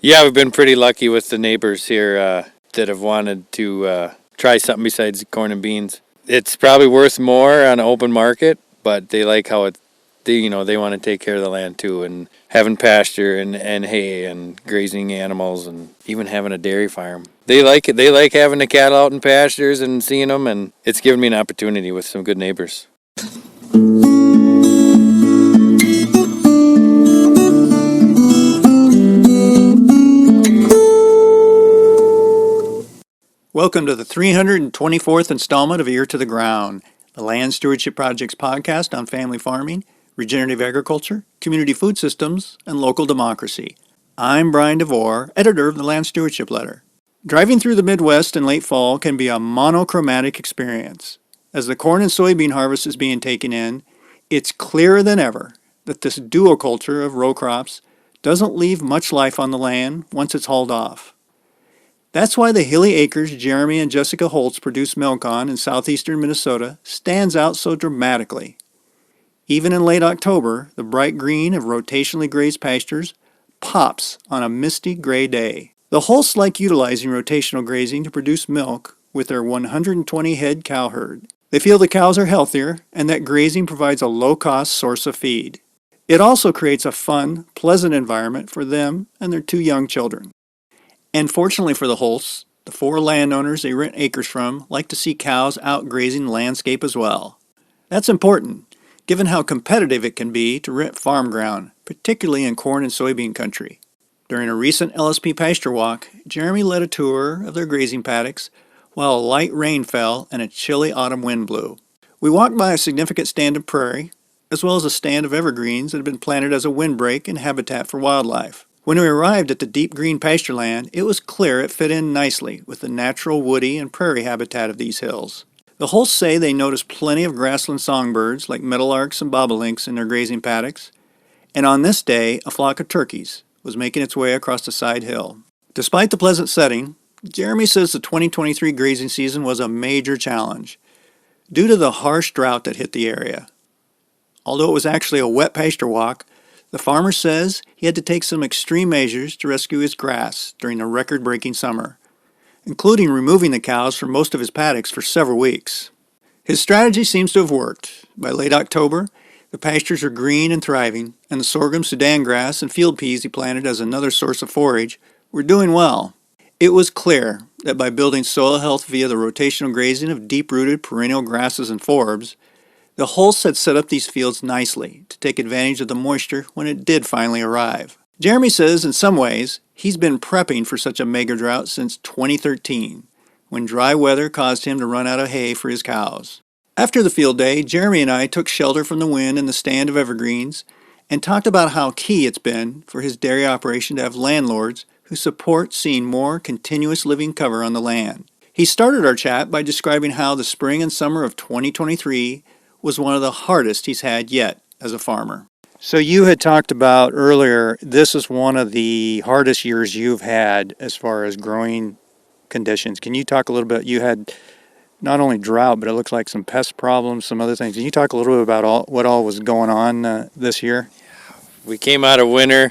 Yeah, we've been pretty lucky with the neighbors here that have wanted to try something besides corn and beans. It's probably worth more on an open market, but they like how they want to take care of the land too, and having pasture and hay and grazing animals and even having a dairy farm. They like it. They like having the cattle out in pastures and seeing them, and it's given me an opportunity with some good neighbors. Welcome to the 324th installment of Ear to the Ground, the Land Stewardship Project's podcast on family farming, regenerative agriculture, community food systems, and local democracy. I'm Brian DeVore, editor of the Land Stewardship Letter. Driving through the Midwest in late fall can be a monochromatic experience. As the corn and soybean harvest is being taken in, it's clearer than ever that this duoculture of row crops doesn't leave much life on the land once it's hauled off. That's why the hilly acres Jeremy and Jessica Holtz produce milk on in southeastern Minnesota stands out so dramatically. Even in late October, the bright green of rotationally grazed pastures pops on a misty gray day. The Holtz like utilizing rotational grazing to produce milk with their 120 head cow herd. They feel the cows are healthier and that grazing provides a low-cost source of feed. It also creates a fun, pleasant environment for them and their two young children. And fortunately for the Holtz, the four landowners they rent acres from like to see cows out grazing the landscape as well. That's important, given how competitive it can be to rent farm ground, particularly in corn and soybean country. During a recent LSP pasture walk, Jeremy led a tour of their grazing paddocks while a light rain fell and a chilly autumn wind blew. We walked by a significant stand of prairie, as well as a stand of evergreens that had been planted as a windbreak and habitat for wildlife. When we arrived at the deep green pasture land, it was clear it fit in nicely with the natural woody and prairie habitat of these hills. The Holtz say they noticed plenty of grassland songbirds like meadowlarks and bobolinks in their grazing paddocks, and on this day a flock of turkeys was making its way across the side hill. Despite the pleasant setting, Jeremy says the 2023 grazing season was a major challenge due to the harsh drought that hit the area. Although it was actually a wet pasture walk, the farmer says he had to take some extreme measures to rescue his grass during the record-breaking summer, including removing the cows from most of his paddocks for several weeks. His strategy seems to have worked. By late October, the pastures are green and thriving, and the sorghum, Sudan grass, and field peas he planted as another source of forage were doing well. It was clear that by building soil health via the rotational grazing of deep-rooted perennial grasses and forbs, the Holtz had set up these fields nicely to take advantage of the moisture when it did finally arrive. Jeremy says in some ways he's been prepping for such a mega drought since 2013, when dry weather caused him to run out of hay for his cows. After the field day, Jeremy and I took shelter from the wind in the stand of evergreens and talked about how key it's been for his dairy operation to have landlords who support seeing more continuous living cover on the land. He started our chat by describing how the spring and summer of 2023 was one of the hardest he's had yet as a farmer. So you had talked about earlier, this is one of the hardest years you've had as far as growing conditions. Can you talk a little bit? You had not only drought, but it looks like some pest problems, some other things. Can you talk a little bit about what all was going on this year? We came out of winter.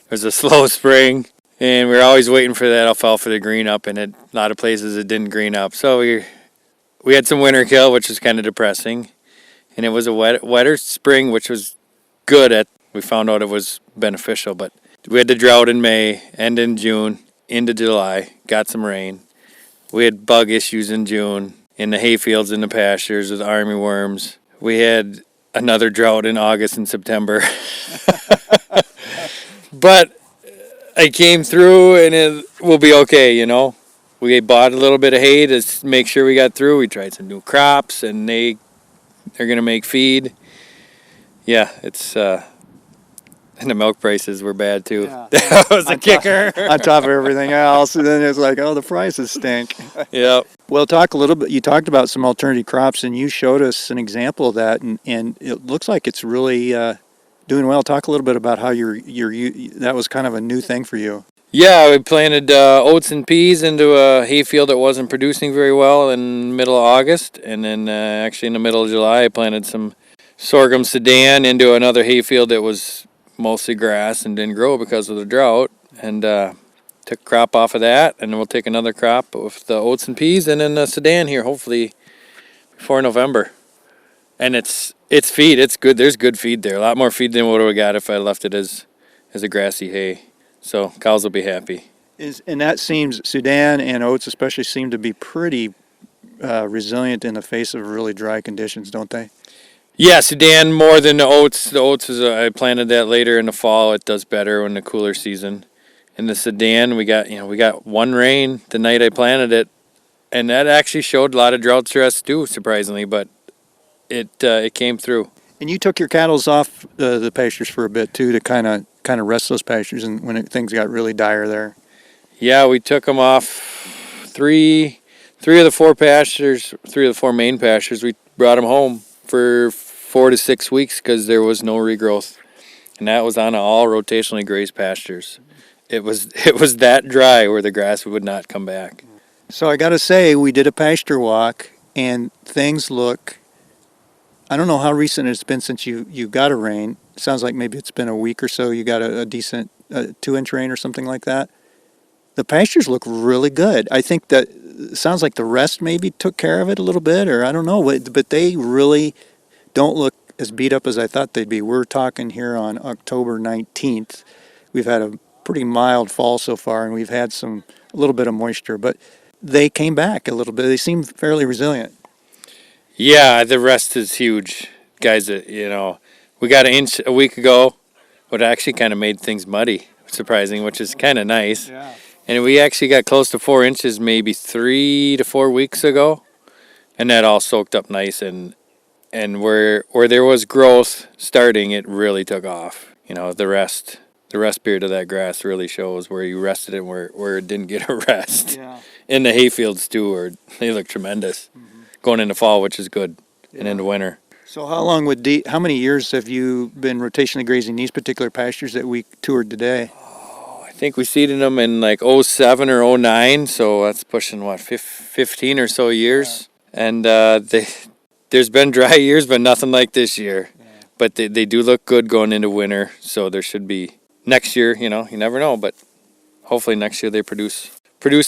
It was a slow spring, and we were always waiting for that alfalfa to green up, and a lot of places it didn't green up. So we had some winter kill, which was kind of depressing. And it was a wetter spring, which was good. We found out it was beneficial, but we had the drought in May, and in June, into July, got some rain. We had bug issues in June, in the hayfields, in the pastures with army worms. We had another drought in August and September. But I came through, and it will be okay, you know. We bought a little bit of hay to make sure we got through. We tried some new crops, and they're going to make feed. Yeah, it's, and the milk prices were bad too. Yeah. That was a kicker. On top of everything else, and then it's like, oh, the prices stink. Yep. Well, talk a little bit, you talked about some alternative crops, and you showed us an example of that, and it looks like it's really doing well. Talk a little bit about how that was kind of a new thing for you. Yeah, we planted oats and peas into a hayfield that wasn't producing very well in middle of August, and then actually in the middle of July I planted some sorghum Sudan into another hayfield that was mostly grass and didn't grow because of the drought. And took a crop off of that, and then we'll take another crop with the oats and peas, and then the Sudan here, hopefully before November. And it's feed. It's good. There's good feed there. A lot more feed than what we got if I left it as a grassy hay. So cows will be happy. And that seems, Sudan and oats especially seem to be pretty resilient in the face of really dry conditions, don't they? Yeah, Sudan more than the oats. The oats is I planted that later in the fall. It does better in the cooler season. In the Sudan, we got one rain the night I planted it, and that actually showed a lot of drought stress too, surprisingly. But it came through. And you took your cattle off the pastures for a bit too to kind of rest those pastures, and things got really dire there. Yeah, we took them off three of the four pastures, three of the four main pastures. We brought them home for 4 to 6 weeks because there was no regrowth, and that was on all rotationally grazed pastures. It was that dry where the grass would not come back. So I got to say, we did a pasture walk, and things look. I don't know how recent it's been since you got a rain. It sounds like maybe it's been a week or so. You got a decent 2-inch rain or something like that. The pastures look really good. I think that sounds like the rest maybe took care of it a little bit, or I don't know, but they really don't look as beat up as I thought they'd be. We're talking here on October 19th. We've had a pretty mild fall so far, and we've had a little bit of moisture, but they came back a little bit. They seem fairly resilient. Yeah, the rest is huge, guys. We got an inch a week ago, but it actually kind of made things muddy, surprising, which is kind of nice. Yeah. And we actually got close to 4 inches maybe 3 to 4 weeks ago, and that all soaked up nice. And where there was growth starting, it really took off. The rest period of that grass really shows where you rested and where it didn't get a rest. Yeah. In the hayfields too, they look tremendous. Going into fall, which is good, and into winter. So how many years have you been rotationally grazing these particular pastures that we toured today? I think we seeded them in like 07 or 09, so that's pushing 15 or so years. Yeah. And there's been dry years, but nothing like this year. Yeah. But they do look good going into winter, so there should be next year. You never know, but hopefully next year they produce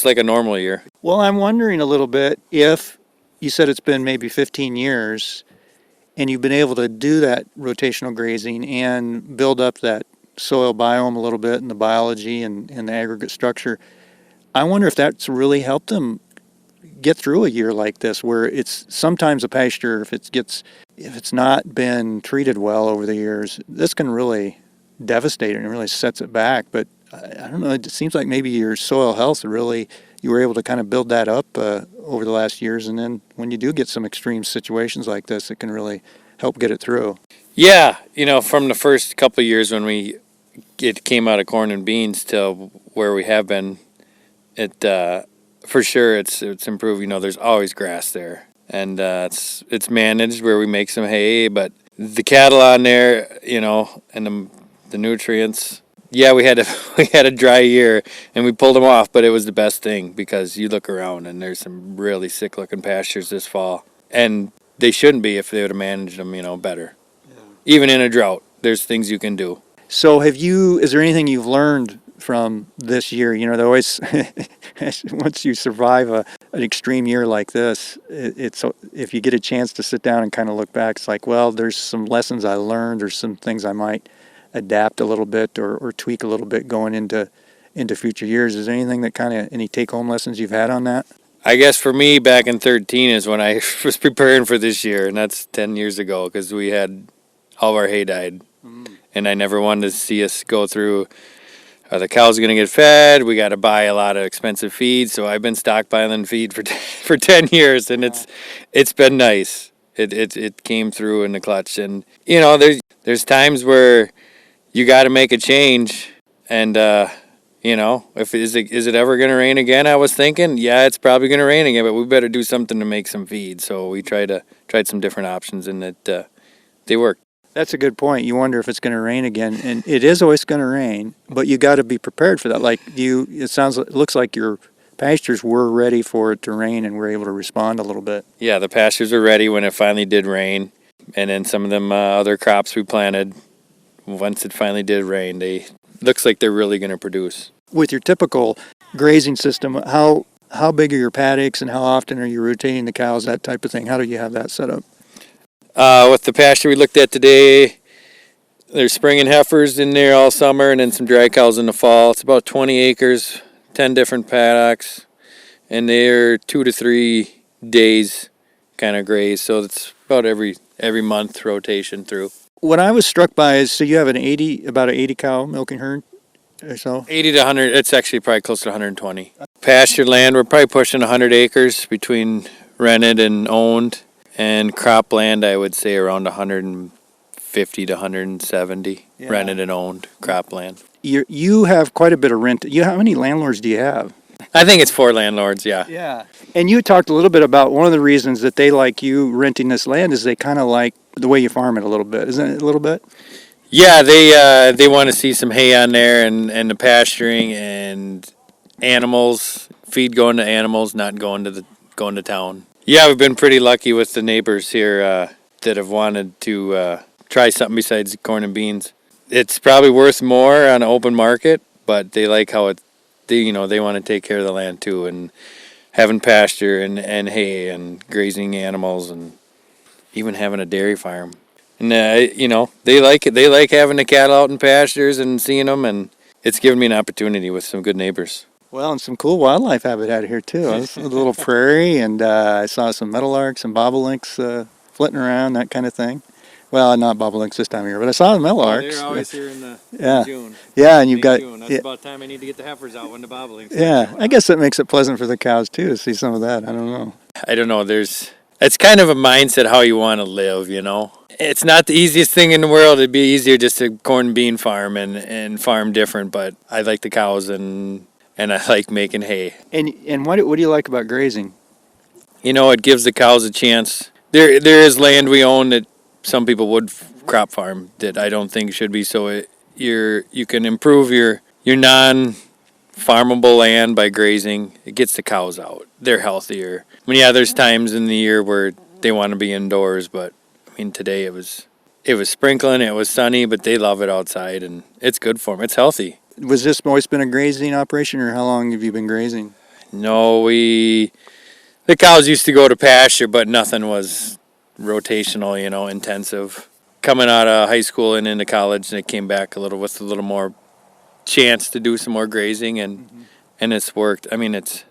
like a normal year. Well, I'm wondering a little bit if you said it's been maybe 15 years, and you've been able to do that rotational grazing and build up that soil biome a little bit and the biology and the aggregate structure. I wonder if that's really helped them get through a year like this, where it's sometimes a pasture, if it's not been treated well over the years, this can really devastate it and really sets it back. But I don't know, it seems like maybe your soil health really, you were able to kind of build that up over the last years, and then when you do get some extreme situations like this, it can really help get it through. Yeah, from the first couple of years when it came out of corn and beans to where we have been, it for sure it's improved. There's always grass there, and it's managed where we make some hay, but the cattle on there, and the nutrients. Yeah, we had a dry year and we pulled them off, but it was the best thing because you look around and there's some really sick looking pastures this fall, and they shouldn't be if they would have managed them, better. Yeah. Even in a drought, there's things you can do. So is there anything you've learned from this year? They always, once you survive an extreme year like this, it's if you get a chance to sit down and kind of look back, it's like, well, there's some lessons I learned or some things I might adapt a little bit or tweak a little bit going into future years. Is there anything that any take-home lessons you've had on that? I guess for me, back in 13 is when I was preparing for this year, and that's 10 years ago because we had all of our hay died. And I never wanted to see us go through, are the cows going to get fed? We got to buy a lot of expensive feed, so I've been stockpiling feed for 10 years, and it's been nice. It came through in the clutch, and there's times where you got to make a change, and if is it ever going to rain again? I was thinking, yeah, it's probably going to rain again, but we better do something to make some feed. So we tried some different options, and they worked. That's a good point. You wonder if it's going to rain again, and it is always going to rain, but you got to be prepared for that. Like it looks like your pastures were ready for it to rain and were able to respond a little bit. Yeah, the pastures were ready when it finally did rain, and then some of them other crops we planted, once it finally did rain, looks like they're really going to produce. With your typical grazing system, how big are your paddocks and how often are you rotating the cows, that type of thing? How do you have that set up? With the pasture we looked at today, there's spring and heifers in there all summer, and then some dry cows in the fall. It's about 20 acres, 10 different paddocks, and they're 2 to 3 days kind of graze. So it's about every month rotation through. What I was struck by is, so you have about an 80 cow milking herd or so? 80 to 100. It's actually probably close to 120. Pasture land, we're probably pushing 100 acres between rented and owned, and cropland, I would say around 150 to 170 rented and owned cropland. You have quite a bit of rent. How many landlords do you have? I think it's 4 landlords, yeah. Yeah. And you talked a little bit about one of the reasons that they like you renting this land is they kind of like the way you farm it a little bit. Isn't it a little bit? Yeah, they want to see some hay on there and the pasturing and animals, feed going to animals, not going to town. Yeah, we've been pretty lucky with the neighbors here that have wanted to try something besides corn and beans. It's probably worth more on an open market, but they like how they want to take care of the land too, and having pasture and hay and grazing animals and even having a dairy farm. And they like it. They like having the cattle out in pastures and seeing them, and it's given me an opportunity with some good neighbors. Well, and some cool wildlife habitat here too. There's a little prairie, and I saw some meadowlarks and bobolinks flitting around, that kind of thing. Well, not bobolinks this time of year, but I saw the meadowlarks. They're always here in June. Yeah, and you've got June. That's about time I need to get the heifers out when the bobolinks. Yeah, I guess that makes it pleasant for the cows too to see some of that. I don't know. It's kind of a mindset how you want to live, It's not the easiest thing in the world. It'd be easier just to corn and bean farm and farm different, but I like the cows and I like making hay. And what do you like about grazing? It gives the cows a chance. There is land we own that some people would crop farm that I don't think should be. So you can improve your non-farmable land by grazing. It gets the cows out. They're healthier. There's times in the year where they want to be indoors, but today it was sprinkling, it was sunny, but they love it outside, and it's good for them. It's healthy. Was this always been a grazing operation, or how long have you been grazing? No, the cows used to go to pasture, but nothing was rotational, intensive. Coming out of high school and into college, and it came back with a little more chance to do some more grazing, and it's worked. It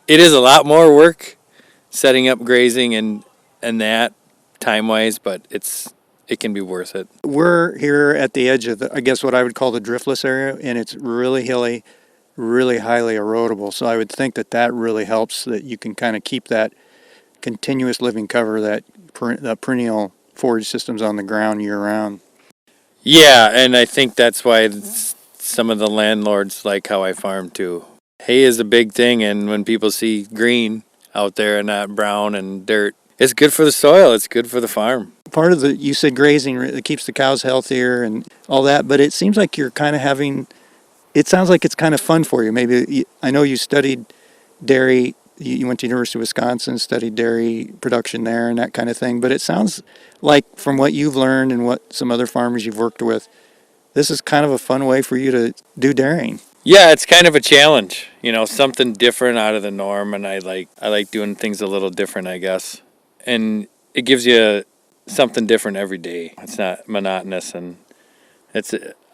is a lot more work setting up grazing and that time-wise, but it can be worth it. We're here at the edge of I guess what I would call the driftless area, and it's really hilly, really highly erodible. So I would think that really helps, that you can kind of keep that continuous living cover, that perennial forage systems on the ground year-round. Yeah, and I think that's why some of the landlords like how I farm too. Hay is a big thing, and when people see green out there and not brown and dirt, it's good for the soil. It's good for the farm. Part of you said grazing, it keeps the cows healthier and all that, but it seems like you're kind of it sounds like it's kind of fun for you. Maybe, I know you studied dairy, you went to University of Wisconsin, studied dairy production there and that kind of thing, but it sounds like from what you've learned and what some other farmers you've worked with, this is kind of a fun way for you to do dairying. Yeah, it's kind of a challenge, something different out of the norm, and I like doing things a little different, I guess. And it gives you something different every day. It's not monotonous, and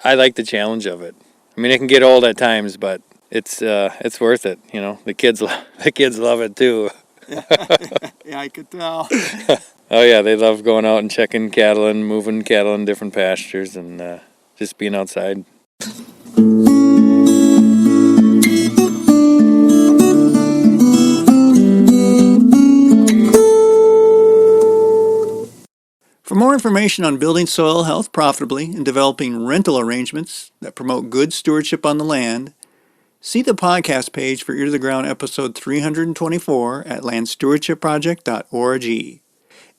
I like the challenge of it. It can get old at times, but it's worth it. The kids love it too. Yeah, I could tell. Oh yeah, they love going out and checking cattle and moving cattle in different pastures and just being outside. For more information on building soil health profitably and developing rental arrangements that promote good stewardship on the land, see the podcast page for Ear to the Ground episode 324 at landstewardshipproject.org.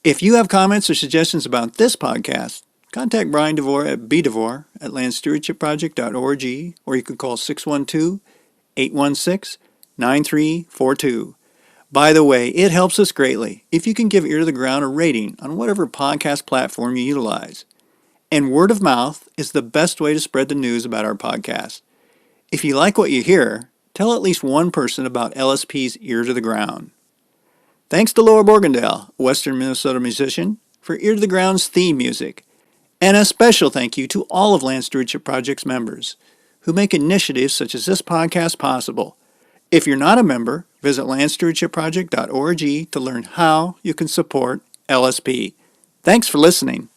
If you have comments or suggestions about this podcast, contact Brian DeVore at bdevore@landstewardshipproject.org, or you can call 612-816-9342. By the way, it helps us greatly if you can give Ear to the Ground a rating on whatever podcast platform you utilize. And word of mouth is the best way to spread the news about our podcast. If you like what you hear, tell at least one person about LSP's Ear to the Ground. Thanks to Laura Borgendale, a Western Minnesota musician, for Ear to the Ground's theme music. And a special thank you to all of Land Stewardship Project's members who make initiatives such as this podcast possible. If you're not a member, visit landstewardshipproject.org to learn how you can support LSP. Thanks for listening.